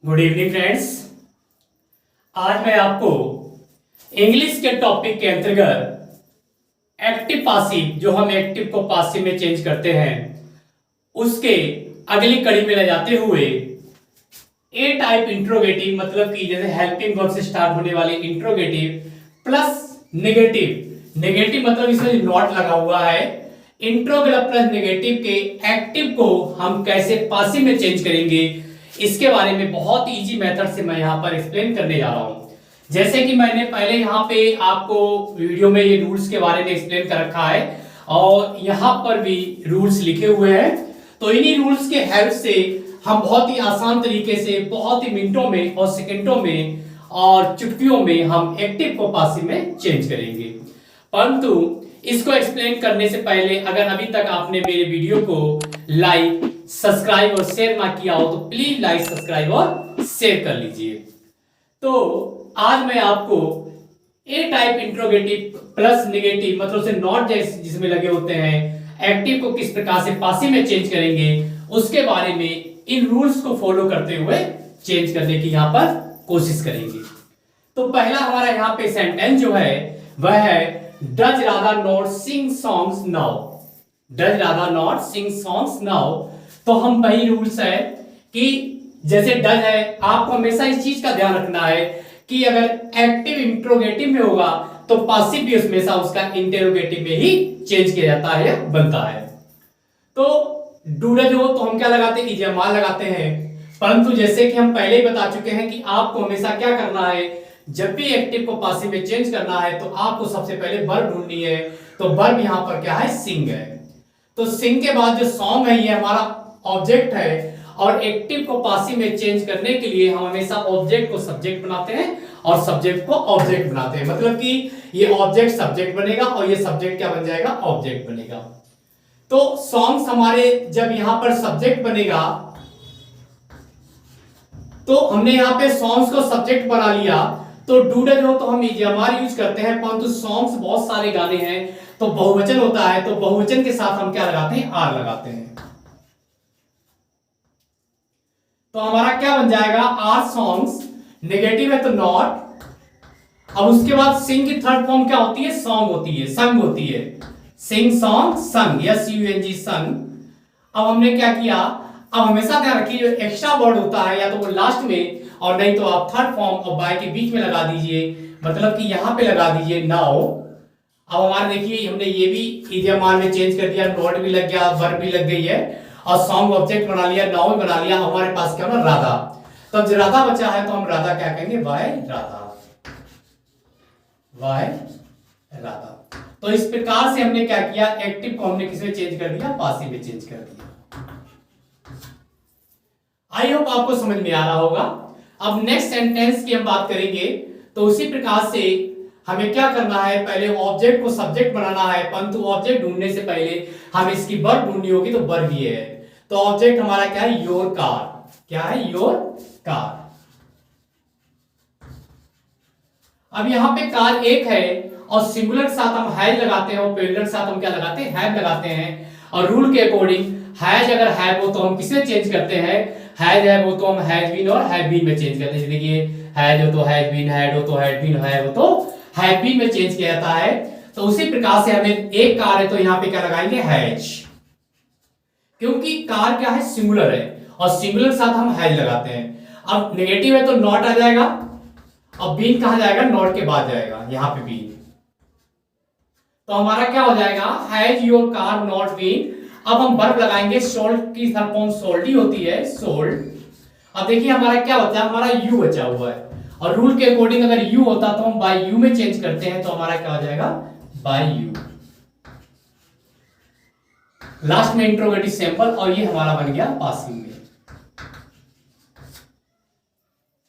Good evening friends. आज मैं आपको इंग्लिश के टॉपिक के अंतर्गत एक्टिव पासिव, जो हम एक्टिव को पासिव में चेंज करते हैं, उसके अगली कड़ी में ले जाते हुए ए टाइप इंट्रोगेटिव, मतलब कि जैसे हेल्पिंग वर्ब से स्टार्ट होने वाले इंट्रोगेटिव प्लस नेगेटिव। नेगेटिव मतलब इसमें नॉट लगा हुआ है। इंट्रोगेटिव प्लस नेगेटिव के एक्टिव को हम कैसे पासिव में चेंज करेंगे, इसके बारे में बहुत इजी मेथड से मैं यहाँ पर एक्सप्लेन करने जा रहा हूँ। जैसे कि मैंने पहले यहाँ पे आपको वीडियो में ये रूल्स के बारे में एक्सप्लेन कर रखा है और यहाँ पर भी रूल्स लिखे हुए हैं। तो इन्हीं रूल्स के हेल्प से हम बहुत ही आसान तरीके से, बहुत ही मिनटों में और सेकंडों में और चुटकियों में हम एक्टिव को पासिव में चेंज करेंगे। परंतु इसको एक्सप्लेन करने से पहले अगर अभी तक आपने मेरे वीडियो को लाइक, सब्सक्राइब और शेयर ना किया हो तो प्लीज लाइक, सब्सक्राइब और शेयर कर लीजिए। तो आज मैं आपको ए टाइप इंट्रोगेटिव प्लस नेगेटिव, मतलब से नॉट जिसमें लगे होते हैं, एक्टिव को किस प्रकार से पासिव में चेंज करेंगे, उसके बारे में इन रूल्स को फॉलो करते हुए चेंज करने की यहां पर कोशिश करेंगे। तो पहला हमारा यहाँ पे सेंटेंस जो है वह है does Radha not sing songs now. Does Radha not sing songs now. तो हम वही रूल्स है कि जैसे डज है, आपको हमेशा इस चीज का ध्यान रखना है कि अगर एक्टिव इंट्रोगेटिव में होगा तो पासिव भी हमेशा उसका इंटेरोगेटिव में ही चेंज किया जाता है या बनता है। तो डूडज हो तो हम क्या लगाते हैं, इजमाल लगाते हैं। परंतु जैसे कि हम पहले ही बता चुके हैं कि आपको हमेशा क्या करना है, जब भी एक्टिव को पासिव में चेंज करना है तो आपको सबसे पहले वर्ब ढूंढनी है। तो वर्ब यहां पर क्या है, सिंग है। तो सिंग के बाद जो सॉन्ग है ये हमारा ऑब्जेक्ट है और एक्टिव को पासिव में चेंज करने के लिए हम हमेशा ऑब्जेक्ट को सब्जेक्ट बनाते हैं और सब्जेक्ट को ऑब्जेक्ट बनाते हैं। मतलब कि ये ऑब्जेक्ट सब्जेक्ट बनेगा और ये सब्जेक्ट क्या बन जाएगा, ऑब्जेक्ट बनेगा। तो सॉन्ग्स हमारे जब यहां पर सब्जेक्ट बनेगा तो हमने यहां पे सॉन्ग्स को सब्जेक्ट बना लिया। तो डूडज हो तो हम इजमाल यूज करते हैं, परंतु सॉन्ग्स बहुत सारे गाने हैं तो बहुवचन होता है, तो बहुवचन के साथ हम क्या लगाते हैं, आर लगाते हैं। तो हमारा क्या बन जाएगा, आर सॉन्ग्स। नेगेटिव है तो नॉट। अब उसके बाद सिंग की थर्ड फॉर्म क्या होती है, सॉन्ग होती है, संग होती है। सिंग, सॉन्ग, संग, SUNG, संग। अब हमने क्या किया, अब हमेशा ध्यान रखिए जो एक्स्ट्रा वर्ड होता है या तो वो लास्ट में और नहीं तो आप थर्ड फॉर्म और बाय के बीच में लगा दीजिए। मतलब कि यहां पे लगा दीजिए नाउ। अब हमारे देखिए हमने ये भी इडियम में चेंज कर दिया, नॉट भी लग गया, वर्ब भी लग गई है और सॉन्ग ऑब्जेक्ट बना लिया, नाउ भी बना लिया। हमारे पास क्या होना, राधा। तब जो राधा बचा है तो हम राधा क्या कहेंगे, वाय राधा, वाय राधा। तो इस प्रकार से हमने क्या किया, एक्टिव को हमने किसमें चेंज कर दिया, पासिव में चेंज कर दिया। आई होप आपको समझ में आ रहा होगा। अब नेक्स्ट सेंटेंस की हम बात करेंगे। तो उसी प्रकार से हमें क्या करना है, पहले ऑब्जेक्ट को सब्जेक्ट बनाना है, परंतु ऑब्जेक्ट ढूंढने से पहले हमें इसकी वर्ब ढूंढनी होगी। तो वर्ब ये है। तो ऑब्जेक्ट हमारा क्या है, योर कार। क्या है, योर कार। अब यहां पे कार एक है और सिंगुलर के साथ हम हैज लगाते हैं और प्लूरल के साथ हम क्या लगाते हैं, हैव लगाते हैं। और रूल के अकॉर्डिंग हैज अगर हैव हो तो हम किसमें चेंज करते हैं, हैज है वो तो हम हैज बीन और हैव बीन में चेंज करते हैं। देखिए हैज हो तो हैज बीन, हैड हो तो हैड बीन, हैव हो तो हैव बीन में चेंज किया जाता है। तो उसी प्रकार से हमें एक कार है तो यहां पे क्या लगाएंगे, हैज। क्योंकि कार क्या है, सिंगुलर है और सिंगुलर के साथ हम हैज लगाते हैं। अब नेगेटिव है तो नॉट आ जाएगा। अब बीन कहां जाएगा, नॉट के बाद जाएगा, यहां पे बीन। तो हमारा क्या हो जाएगा, has your car not been. अब हम वर्ब लगाएंगे, सोल्ड की थर्ड फॉर्म सोल्ड ही होती है, सोल्ड। अब देखिए हमारा क्या बचा, हमारा यू बचा हुआ है और रूल के अकॉर्डिंग अगर यू होता तो हम बाय यू में चेंज करते हैं। तो हमारा क्या हो जाएगा, बाय यू। लास्ट में इंट्रोगेटिव सैंपल और ये हमारा बन गया पासिव में।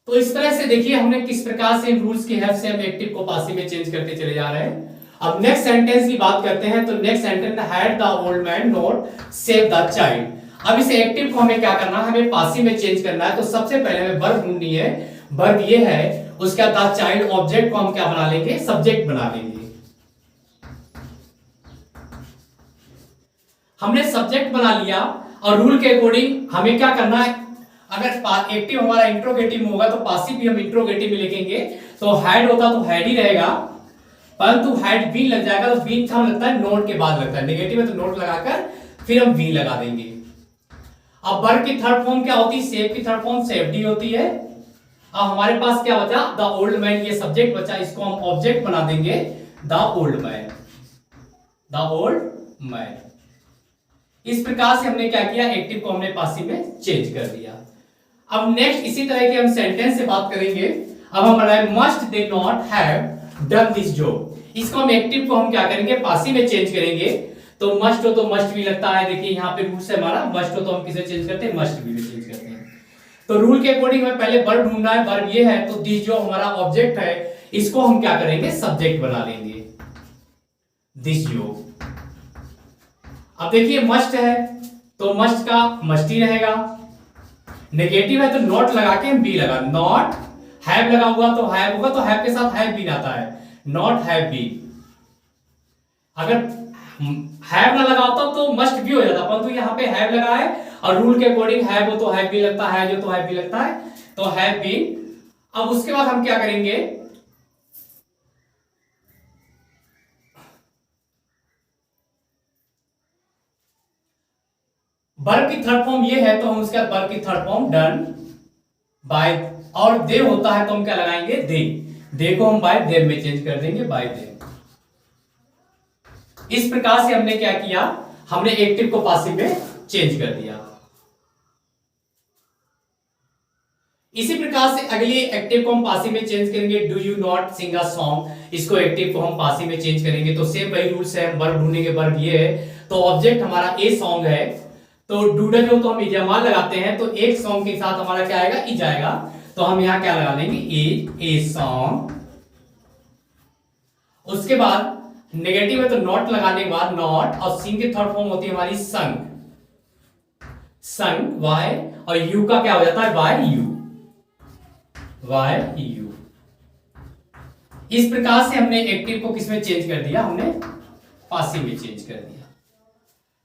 तो इस तरह से देखिए हमने किस प्रकार से इन रूल्स की हेल्प से हम एक्टिव को पासिव में चेंज करते चले जा रहे हैं। अब नेक्स्ट सेंटेंस की बात करते हैं। तो next sentence, had the old man not save the child. अब इस एक्टिव को हमें क्या करना है, हमें पासिव में चेंज करना है। तो सबसे पहले हमें वर्ब ढूंढनी है। वर्ब ये है, उसके बाद द चाइल्ड ऑब्जेक्ट को हम क्या बना लेंगे, सब्जेक्ट बना लेंगे। हमने सब्जेक्ट बना लिया और रूल के अकॉर्डिंग हमें क्या करना है, अगर एक्टिव हमारा इंट्रोगेटिव में होगा तो पासिव भी हम इंट्रोगेटिव में लिखेंगे। तो हैड होता तो हैड ही रहेगा, परंतु हैड बीन लग जाएगा तो बीन कहाँ लगता है, नोट के बाद लगता है। नेगेटिव है तो नोट लगाकर फिर हम बी लगा देंगे। अब वर्ब की थर्ड फॉर्म क्या होती है, सेव की थर्ड फॉर्म सेव्ड होती है। अब हमारे पास क्या बचा, द ओल्ड मैन, ये सब्जेक्ट बचा, इसको हम ऑब्जेक्ट बना देंगे the old man, the old man. इस प्रकार से हमने क्या किया, एक्टिव को हमने पासिव में चेंज कर दिया। अब नेक्स्ट इसी तरह के हम सेंटेंस से बात करेंगे। अब हमारा must they not have done this job, इसको हम एक्टिव को हम क्या करेंगे, पासिव में चेंज करेंगे। तो मस्ट हो तो मस्ट भी लगता है, देखिए यहाँ पे रूल से हमारा मस्ट हो तो हम किसे चेंज करते हैं, मस्ट भी चेंज करते हैं। तो रूल के अकॉर्डिंग हमें पहले वर्ब ढूंढना है, वर्ब ये है तो दिस जो हमारा ऑब्जेक्ट है इसको हम क्या करेंगे, सब्जेक्ट बना लेंगे, दिस जो। अब देखिए मस्ट है तो मस्ट का मस्ट ही रहेगा, नेगेटिव है तो नॉट लगा के हम बी लगा, नॉट हैव लगा हुआ तो हैव होगा, तो हैव के साथ हैव बीन आता है, नॉट हैव बीन। अगर हैव ना लगा होता तो मस्ट भी हो जाता, परंतु यहाँ पे हैव लगा है और रूल के अकॉर्डिंग हैव हो तो हैव भी लगता है, जो तो हैव भी लगता है, तो हैव बीन। अब उसके बाद हम क्या करेंगे, वर्ब की थर्ड फॉर्म ये है तो हम उसके बाद वर्ब की थर्ड फॉर्म डन बाय, और दे होता है तो हम क्या लगाएंगे, दे को हम बाय देम में चेंज कर देंगे, बाय देम। इस प्रकार से हमने क्या किया, हमने एक्टिव को पासिव में चेंज कर दिया। इसी प्रकार से अगली एक्टिव को हम पासिव में चेंज करेंगे, do you not sing a song, इसको एक्टिव को हम पासिव में चेंज करेंगे। तो सेम वही रूल्स है, वर्ब ढूंढेंगे, वर्ब ये है तो ऑब्जेक्ट हमारा ए सॉन्ग है, तो डूडल जो तो हम इजामा लगाते हैं तो एक सॉन्ग के साथ हमारा क्या आएगा, इज आएगा, तो हम यहां क्या लगा लेंगे, इज ए सॉन्ग। उसके बाद नेगेटिव है तो नॉट लगाने के बाद नॉट, और सिंग की थर्ड फॉर्म होती है हमारी संग, संग वाई, और यू का क्या हो जाता है, वाई यू, वाई यू। इस प्रकार से हमने एक्टिव को किसमें चेंज कर दिया, हमने पासिव में चेंज कर दिया।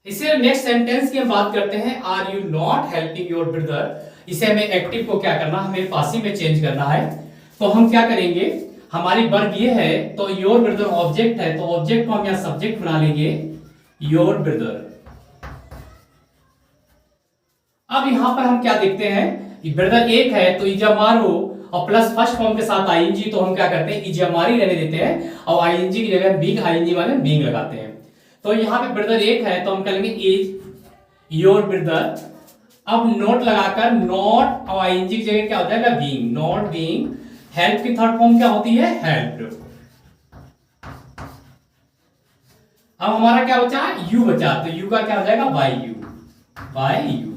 इसे नेक्स्ट सेंटेंस की हम बात करते हैं, are you not helping your brother, इसे हमें एक्टिव को क्या करना, हमें पासिव में चेंज करना है। तो हम क्या करेंगे, हमारी वर्ब ये है तो योर ब्रदर ऑब्जेक्ट है, तो ऑब्जेक्ट को हम यहां सब्जेक्ट बना लेंगे, योर ब्रदर। अब यहां पर हम क्या देखते हैं, ब्रदर एक है तो इजामारो, और प्लस फर्स्ट फॉर्म के साथ आईएनजी, तो हम क्या करते हैं, इजामारी रहने देते हैं और आईएनजी की जगह बींग, आईएनजी वाले बींग लगाते हैं। तो यहां पे ब्रदर एक है तो हम कहेंगे इज योर ब्रदर। अब नोट लगाकर नॉट और आईएनजी की जगह क्या हो जाएगा, बीइंग, नॉट बीइंग। हेल्प की थर्ड फॉर्म क्या होती है, हेल्प्ड। अब हमारा क्या बचा, यू बचा, तो यू का क्या हो जाएगा, बाय यू, बाय यू।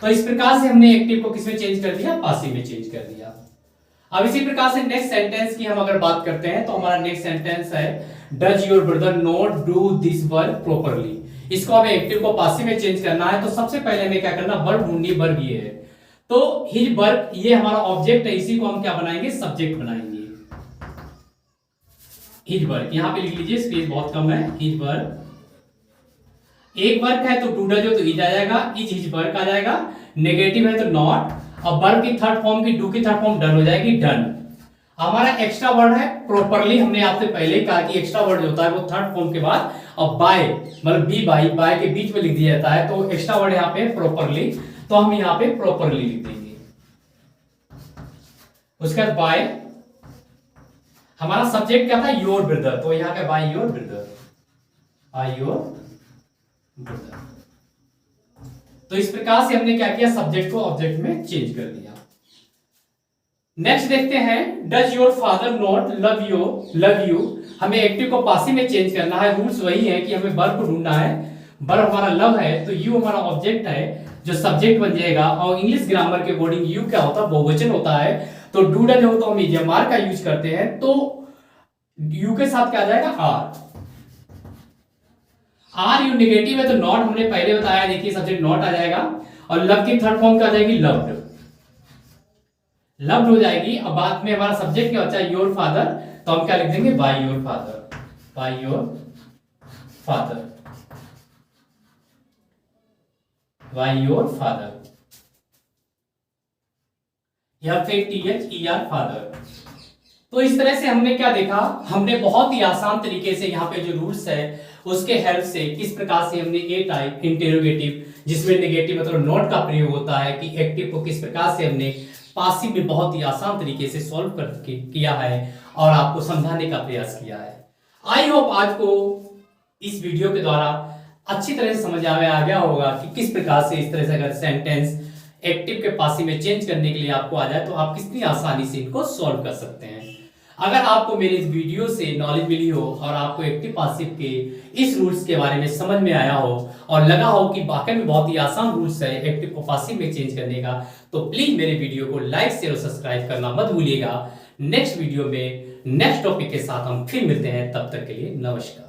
तो इस प्रकार से हमने एक्टिव को किसमें चेंज कर दिया, पासिव में चेंज कर दिया। अब इसी प्रकार से नेक्स्ट सेंटेंस की हम अगर बात करते हैं तो हमारा नेक्स्ट सेंटेंस है, does your brother not do this work properly, इसको हमें एक्टिव को पासिव में चेंज करना है। तो सबसे पहले हमें क्या करना, वर्ब ढूंढनी, वर्ब ये है तो हिज वर्क, ये हमारा ऑब्जेक्ट है, इसी को हम क्या बनाएंगे, सब्जेक्ट बनाएंगे, हिज वर्क। यहां पे लिख लीजिए, स्पेस बहुत कम है, हिज वर्क। एक वर्क है तो डूडा जो तो इज आ जाएगा, इज हिज वर्क आ जाएगा, नेगेटिव है तो नॉट, और वर्ब की थर्ड फॉर्म की, डू की थर्ड फॉर्म डन हो जाएगी, डन। हमारा एक्स्ट्रा वर्ड है प्रॉपरली, हमने आपसे पहले ही कहा कि एक्स्ट्रा वर्ड जो होता है वो थर्ड फॉर्म के बाद और बाय मतलब बी बाय, बाय के बीच में लिख दिया जाता है, तो एक्स्ट्रा वर्ड यहाँ पे प्रॉपरली, तो हम यहाँ पे प्रॉपरली लिख देंगे। उसके बाद बाय, हमारा सब्जेक्ट क्या था, योर ब्रदर, तो यहाँ पे by your brother, by your brother. तो इस प्रकार से हमने क्या किया, सब्जेक्ट को ऑब्जेक्ट में चेंज कर दिया। नेक्स्ट देखते हैं, does your father not love you, हमें एक्टिव को पासिव में चेंज करना है। रूल्स वही है कि हमें वर्ब को ढूंढना है, वर्ब हमारा लव है तो यू हमारा ऑब्जेक्ट है जो सब्जेक्ट बन जाएगा, और इंग्लिश ग्रामर के अकॉर्डिंग यू क्या होता है, बहुवचन होता है, तो डू डज हो तो हम इजमार का यूज करते हैं, तो यू के साथ क्या आ जाएगा, आर। आर यू नेगेटिव है तो नॉट, हमने पहले बताया, देखिए सब्जेक्ट नॉट आ जाएगा, और लव की थर्ड फॉर्म क्या आ जाएगी, लव्ड, लव्ड हो जाएगी। अब बाद में हमारा सब्जेक्ट क्या होता है, योर फादर, तो हम क्या लिख देंगे, by your father, by your father, by your father. FATHER father. तो इस तरह से हमने क्या देखा, हमने बहुत ही आसान तरीके से यहाँ पे जो रूल्स है उसके हेल्प से किस प्रकार से हमने ए टाइप इंटेरोगेटिव, जिसमें नेगेटिव मतलब नॉट का प्रयोग होता है, कि एक्टिव को किस प्रकार से हमने पासिव में बहुत ही आसान तरीके से सॉल्व करके किया है और आपको समझाने का प्रयास किया है। आई होप आज को इस वीडियो के द्वारा अच्छी तरह से समझ आ गया होगा कि किस प्रकार से इस तरह से अगर सेंटेंस एक्टिव के पासिव में चेंज करने के लिए आपको आ जाए तो आप कितनी आसानी से इनको सॉल्व कर सकते हैं। अगर आपको मेरे इस वीडियो से नॉलेज मिली हो और आपको एक्टिव पासिव के इस रूल्स के बारे में समझ में आया हो और लगा हो कि वाकई में बहुत ही आसान रूल्स है एक्टिव को पासिव में चेंज करने का, तो प्लीज मेरे वीडियो को लाइक शेयर और सब्सक्राइब करना मत भूलिएगा। नेक्स्ट वीडियो में नेक्स्ट टॉपिक के साथ हम फिर मिलते हैं, तब तक के लिए नमस्कार।